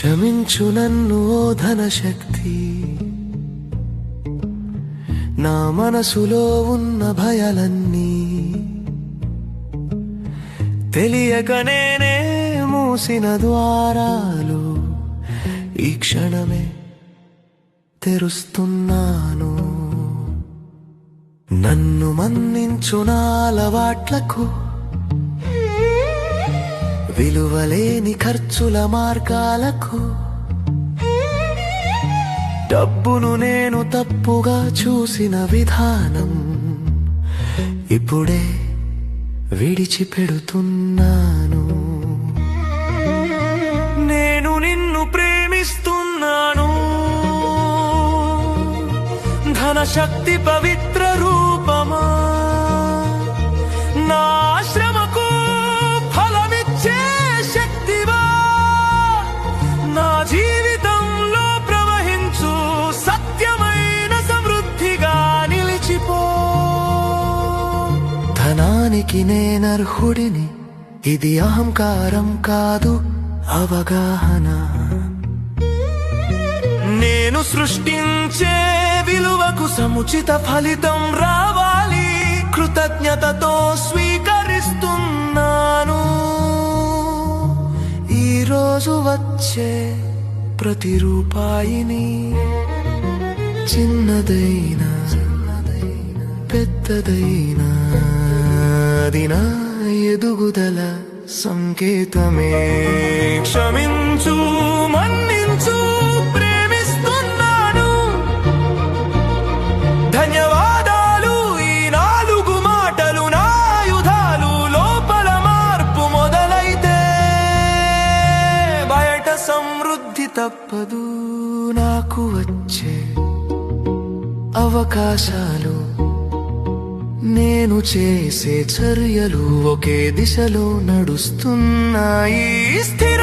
క్షమించు నన్ను ఓ ధనశక్తి, నా మనసులో ఉన్న భయాలన్నీ తెలియక నేనే మూసిన ద్వారాలు ఈ క్షణమే తెరుస్తున్నాను. నన్ను మన్నించు నా అలవాట్లకు, విలువలేని ఖర్చుల మార్గాలకు, డబ్బును నేను తప్పుగా చూసిన విధానం ఇప్పుడే విడిచిపెడుతున్నాను. నేను నిన్ను ప్రేమిస్తున్నాను, ధనశక్తి పవిత్ర రూపమా, నా శ్రమకు ఫలమిచ్చే శక్తివా, నా జీవితంలో ప్రవహించు సత్యమైన సమృద్ధిగా నిలిచిపో. ధనానికి నేనర్హుడిని, ఇది అహంకారం కాదు అవగాహన. నేను సృష్టించే విలువకు సముచిత ఫలితం రావాలి, కృతజ్ఞతతో స్వీకరిస్తున్నాను. ఈరోజు వచ్చే ప్రతి రూపాయిని, చిన్నదైనా పెద్దదైనా, అది నా ఎదుగుదల సంకేతమే. క్షమించు, మన్నించు, ప్రేమిస్తున్నాను. ధన్యవాదాలు, ఈ 4 మాటలు నా ఆయుధాలు. లోపల మార్పు మొదలైతే బయట సమృద్ధి తప్పదు. నాకు వచ్చే అవకాశాలు, నేను చేసే చర్యలు ఒకే దిశలో నడుస్తున్నాయి. స్థిర